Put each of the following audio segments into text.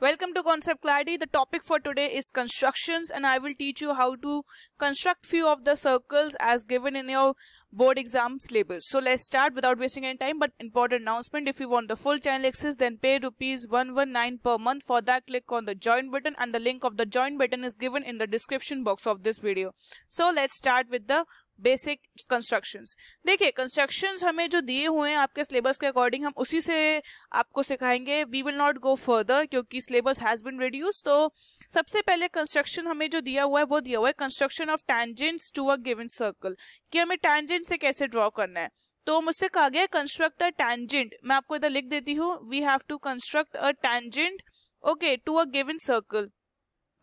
Welcome to Concept Clarity. The topic for today is constructions and I will teach you how to construct few of the circles as given in your board exam syllabus. So let's start without wasting any time. But important announcement, if you want the full channel access then pay rupees 119 per month. For that click on the join button and the link of the join button is given in the description box of this video. So let's start with the basic constructions. देखिए constructions हमें जो दिए हुए हैं आपके syllabus के according हम उसी से आपको सिखाएंगे. We will not go further क्योंकि सिलेबस हैज बीन रिड्यूस. तो सबसे पहले कंस्ट्रक्शन हमें जो दिया हुआ है वो दिया हुआ है construction of tangents to a given circle, कि हमें टैंजेंट से कैसे ड्रॉ करना है. तो मुझसे कहा गया कंस्ट्रक्ट अ टैंजेंट. मैं आपको इधर लिख देती हूँ. We have to construct a tangent okay to a given circle.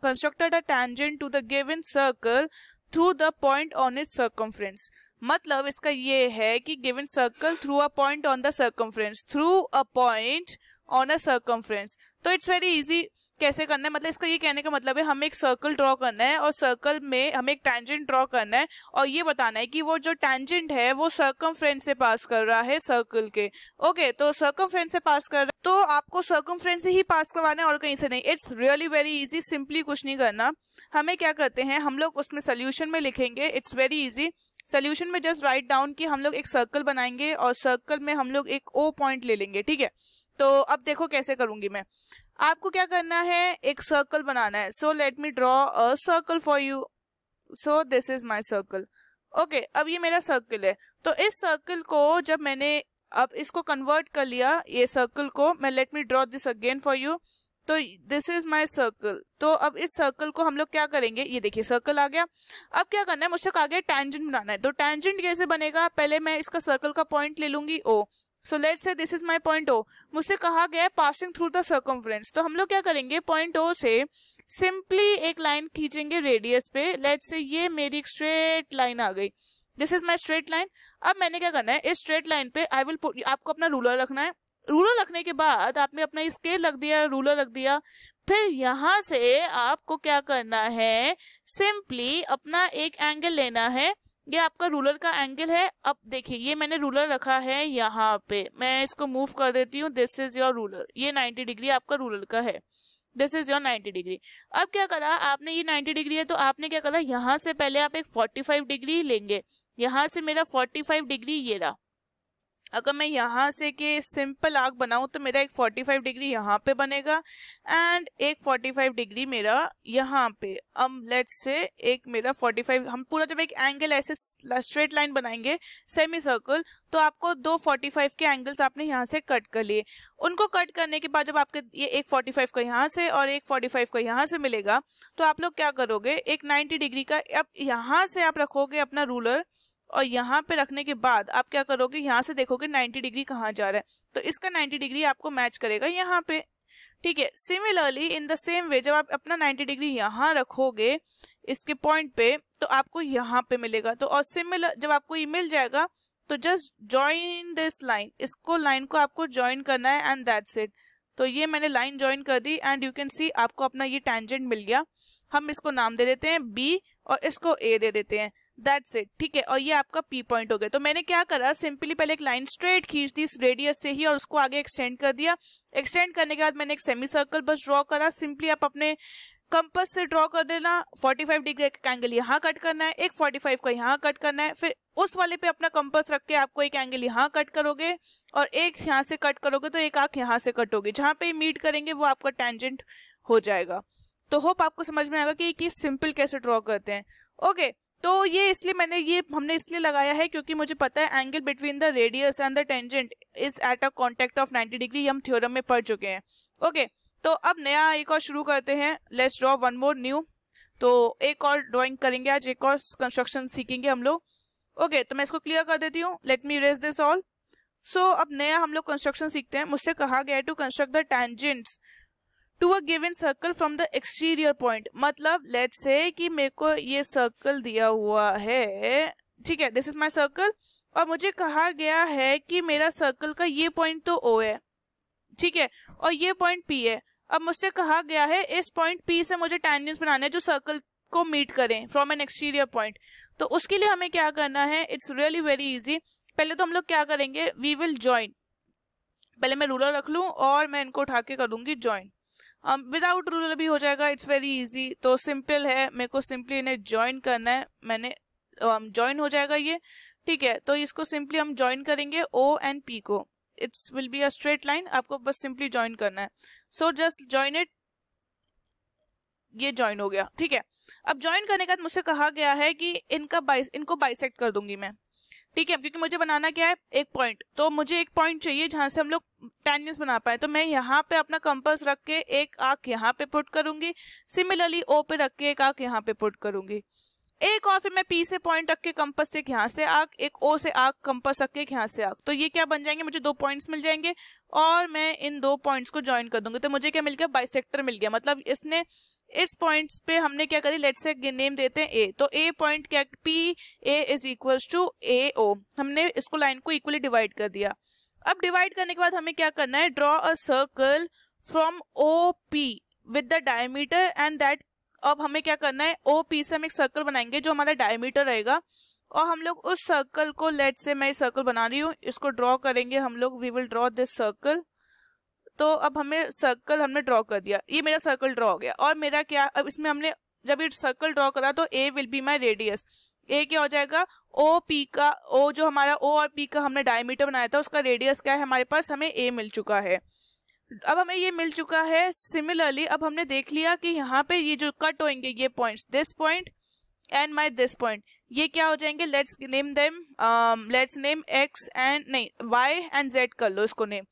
Constructed a tangent to the given circle through the point on its circumference. मतलब इसका ये है कि given circle through a point on the circumference, through a point on a circumference. तो it's very easy. कैसे करना है, मतलब इसका ये कहने का मतलब है हमें एक सर्कल ड्रॉ करना है और सर्कल में हमें एक टैंजेंट ड्रॉ करना है और ये बताना है कि वो जो टैंजेंट है वो सर्कमफ्रेंस से पास कर रहा है सर्कल के. ओके तो सर्कमफ्रेंस से पास कर रहा है तो आपको सर्कमफ्रेंस से ही पास करवाना है और कहीं से नहीं. It's really very easy. Simply कुछ नहीं करना. हमें क्या करते हैं, हम लोग उसमें सोल्यूशन में लिखेंगे. It's very easy. सोल्यूशन में जस्ट राइट डाउन कि हम लोग एक सर्कल बनाएंगे और सर्कल में हम लोग एक ओ पॉइंट ले लेंगे. ठीक है, तो अब देखो कैसे करूंगी मैं. आपको क्या करना है, एक सर्कल बनाना है. So let me draw a circle for you. So this is my circle. Okay अब ये मेरा सर्कल है. तो इस सर्कल को जब मैंने अब इसको कन्वर्ट कर लिया ये सर्कल को, मैं let me draw this again for you. तो दिस इज माय सर्कल. तो अब इस सर्कल को हम लोग क्या करेंगे, ये देखिए सर्कल आ गया. अब क्या करना है, मुझसे कहा गया टैंजेंट बनाना है. तो टैंजेंट कैसे बनेगा, पहले मैं इसका सर्कल का पॉइंट ले लूंगी O. So let's say this is my point O. मुझसे कहा गया पासिंग थ्रू द सर्कमफ्रेंस. तो हम लोग क्या करेंगे, पॉइंट ओ से सिंपली एक लाइन खींचेंगे रेडियस पे. लेट्स से ये मेरी एक स्ट्रेट लाइन आ गई. This is my straight line. अब मैंने क्या करना है, इस स्ट्रेट लाइन पे आई विल पुट, आपको अपना रूलर रखना है. रूलर रखने के बाद आपने अपना स्केल रख दिया, रूलर रख दिया. फिर यहां से आपको क्या करना है, सिंपली अपना एक एंगल लेना है. ये आपका रूलर का एंगल है. अब देखिए ये मैंने रूलर रखा है यहाँ पे, मैं इसको मूव कर देती हूँ. This is your ruler. ये 90 डिग्री आपका रूलर का है. This is your 90 degree. अब क्या करा आपने, ये 90 डिग्री है तो आपने क्या करा, यहाँ से पहले आप एक 45 डिग्री लेंगे. यहाँ से मेरा 45 डिग्री ये रहा. अगर मैं यहाँ से के सिंपल आर्क बनाऊं तो मेरा एक 45 डिग्री यहाँ पे बनेगा एंड एक 45 डिग्री मेरा यहाँ पे. लेट्स से एक मेरा 45, हम पूरा जब एक एंगल ऐसे स्ट्रेट लाइन बनाएंगे सेमी सर्कल तो आपको दो 45 के एंगल्स आपने यहाँ से कट कर लिए. उनको कट करने के बाद जब आपके ये एक 45 का यहाँ से और एक 45 का यहाँ से मिलेगा तो आप लोग क्या करोगे, एक 90 डिग्री का अब यहाँ से आप रखोगे अपना रूलर और यहाँ पे रखने के बाद आप क्या करोगे, यहाँ से देखोगे 90 डिग्री कहाँ जा रहा है. तो इसका 90 डिग्री आपको मैच करेगा यहाँ पे. ठीक है, similarly in the same way जब आप अपना 90 डिग्री यहाँ रखोगे इसके पॉइंट पे तो आपको यहाँ पे मिलेगा. तो और सिमिलर जब आपको ये मिल जाएगा तो जस्ट ज्वाइन दिस लाइन. इसको लाइन को आपको ज्वाइन करना है एंड दैट्स इट. तो ये मैंने लाइन ज्वाइन कर दी एंड यू कैन सी आपको अपना ये टैंजेंट मिल गया. हम इसको नाम दे देते हैं बी और इसको ए दे देते हैं. That's it. ठीक है, और ये आपका पी पॉइंट हो गया. तो मैंने क्या करा, सिंपली पहले एक लाइन स्ट्रेट खींच दी इस रेडियस से ही और उसको आगे एक्सटेंड कर दिया. एक्सटेंड करने के बाद मैंने एक सेमी सर्कल बस ड्रॉ करा. सिंपली आप अपने कंपास से ड्रॉ कर देना. 45 डिग्री का एंगल यहाँ कट करना है, एक 45 का यहाँ कट करना है. फिर उस वाले पे अपना कंपास रख के आपको एक एंगल यहाँ कट करोगे और एक यहाँ से कट करोगे तो एक आंख यहाँ से कट होगी. जहां पे मीट करेंगे वो आपका टैंजेंट हो जाएगा. तो होप आपको समझ में आएगा कि सिंपल कैसे ड्रॉ करते हैं. ओके तो ये इसलिए हमने इसलिए लगाया है क्योंकि मुझे पता है angle between the radius and the tangent is at a contact of 90 degree. हम थ्योरम में पढ़ चुके हैं. ओके तो अब नया एक और शुरू करते हैं. Let's draw one more new. तो एक और ड्राइंग करेंगे आज, एक और कंस्ट्रक्शन सीखेंगे हम लोग. ओके तो मैं इसको क्लियर कर देती हूँ. Let me erase this all. So अब नया हम लोग कंस्ट्रक्शन सीखते हैं. मुझसे कहा गया है to construct the tangents to a given circle from the exterior point. मतलब लेट्स से कि मेरे को ये सर्कल दिया हुआ है. ठीक है, दिस इज माय सर्कल और मुझे कहा गया है कि मेरा सर्कल का ये पॉइंट तो ओ है. ठीक है, और ये पॉइंट पी है. अब मुझसे कहा गया है इस पॉइंट पी से मुझे टैंजेंट्स बनाने हैं जो सर्कल को मीट करें फ्रॉम एन एक्सटीरियर पॉइंट. तो उसके लिए हमें क्या करना है, इट्स रियली वेरी इजी. पहले तो हम लोग क्या करेंगे, वी विल ज्वाइन. पहले मैं रूलर रख लूं और मैं इनको उठा के करूंगी ज्वाइन. विदाउट रूलर भी हो जाएगा, इट्स वेरी इजी। तो सिंपल है, मेरे को सिंपली इन्हें ज्वाइन करना है, मैंने ज्वाइन हो जाएगा ये, ठीक है। तो इसको सिंपली हम ज्वाइन करेंगे ओ एंड पी को, it's will be a straight line, आपको बस सिंपली ज्वाइन करना है। सो जस्ट ज्वाइन इट, ये ज्वाइन हो गया, ठीक है। अब ज्वाइन करने के बाद मुझसे कहा गया है कि इनको बाइसेक्ट कर दूंगी मैं, ठीक है, क्योंकि मुझे बनाना क्या है, एक पॉइंट। तो मुझे एक पॉइंट चाहिए जहां से हम लोग टेंजेंस बना पाए। तो मैं यहाँ पे अपना कंपास रख के एक आर्क यहाँ पे पुट करूंगी, सिमिलरली ओ पे रख के एक आर्क यहाँ पे पुट करूंगी, एक और फिर मैं पी से पॉइंट रख के कंपास से यहाँ से आर्क, एक ओ से आर्क कंपास रख के यहाँ से आर्क। तो ये क्या बन जाएंगे, मुझे 2 पॉइंट्स मिल जाएंगे और मैं इन 2 पॉइंट्स को ज्वाइन कर दूंगी। तो मुझे क्या मिल गया, बाइसेक्टर मिल गया। मतलब इसने इस पॉइंट्स पे हमने क्या करी, लेट्स से नेम देते हैं ए। तो ए पॉइंट क्या, P A is equals to A O, हमने इसको लाइन को इक्वली डिवाइड कर दिया। अब डिवाइड करने के बाद हमें क्या करना है, draw a circle from O P with the diameter and that. अब हमें क्या करना है, ओ पी से हम एक सर्कल बनाएंगे जो हमारा डायमीटर रहेगा, और हम लोग उस सर्कल को, लेट से मैं सर्कल बना रही हूँ, इसको ड्रॉ करेंगे हम लोग, we will draw this circle. तो अब हमें सर्कल हमने ड्रॉ कर दिया, ये मेरा सर्कल ड्रॉ हो गया। और मेरा क्या, अब इसमें हमने जब ये सर्कल ड्रॉ करा तो ए विल बी माई रेडियस, ए क्या हो जाएगा, ओ पी का, ओ जो हमारा ओ और पी का हमने डायमीटर बनाया था उसका रेडियस क्या है हमारे पास, हमें ए मिल चुका है। अब हमें ये मिल चुका है। सिमिलरली अब हमने देख लिया कि यहाँ पे ये जो कट होंगे ये points, this point and my this point, ये क्या हो जाएंगे, let's name them, let's name x and नहीं वाई एंड जेड कर लो इसको नेम।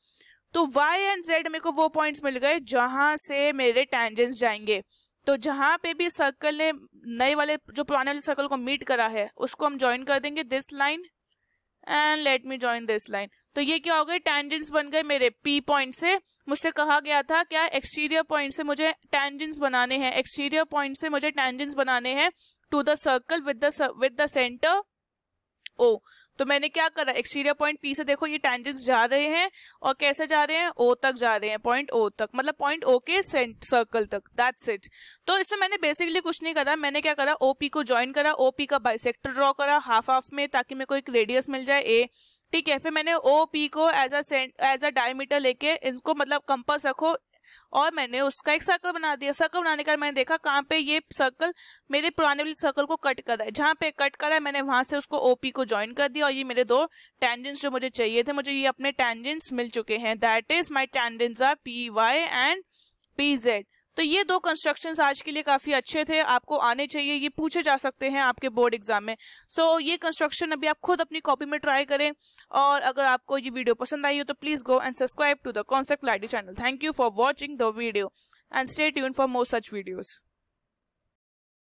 तो y एंड z मेरे को वो पॉइंट्स मिल गए जहां से मेरे टेंजेंट्स जाएंगे। तो जहां पे भी सर्कल ने नए वाले जो पुराने वाले सर्कल को मीट करा है उसको हम ज्वाइन कर देंगे, this line and let me join this line. तो ये क्या हो गए, टेंजेंट्स बन गए मेरे P पॉइंट से। मुझसे कहा गया था क्या, एक्सटीरियर पॉइंट से मुझे टेंजेंट्स बनाने हैं, एक्सटीरियर पॉइंट से मुझे टेंजेंट्स बनाने हैं to the circle with the centre O। तो मैंने क्या करा, एक्सटीरियर पॉइंट P से देखो ये टेंजेंट्स जा रहे हैं और कैसे जा रहे हैं, O तक जा रहे हैं, पॉइंट O तक, मतलब पॉइंट O के सर्कल तक, दैट्स इट। तो इसमें मैंने बेसिकली कुछ नहीं करा, मैंने क्या करा, OP को ज्वाइन करा, OP का बाइसेक्टर ड्रॉ करा हाफ हाफ में ताकि मेरे को एक रेडियस मिल जाए A, ठीक है। फिर मैंने OP को एज अ डायमीटर लेके इनको मतलब कंपास रखो और मैंने उसका एक सर्कल बना दिया। सर्कल बनाने का मैंने देखा कहाँ पे ये सर्कल मेरे पुराने वाले सर्कल को कट कर रहा है, जहाँ पे कट कर रहा है मैंने वहां से उसको OP को ज्वाइन कर दिया और ये मेरे 2 टेंजेंट्स जो मुझे चाहिए थे, मुझे ये अपने टेंजेंट्स मिल चुके हैं। That is my tangents are PY and PZ। तो ये 2 कंस्ट्रक्शंस आज के लिए काफी अच्छे थे, आपको आने चाहिए, ये पूछे जा सकते हैं आपके बोर्ड एग्जाम में। सो ये कंस्ट्रक्शन अभी आप खुद अपनी कॉपी में ट्राई करें, और अगर आपको ये वीडियो पसंद आई हो तो please go and subscribe to the concept clarity channel. Thank you for watching the video and stay tuned for more such videos.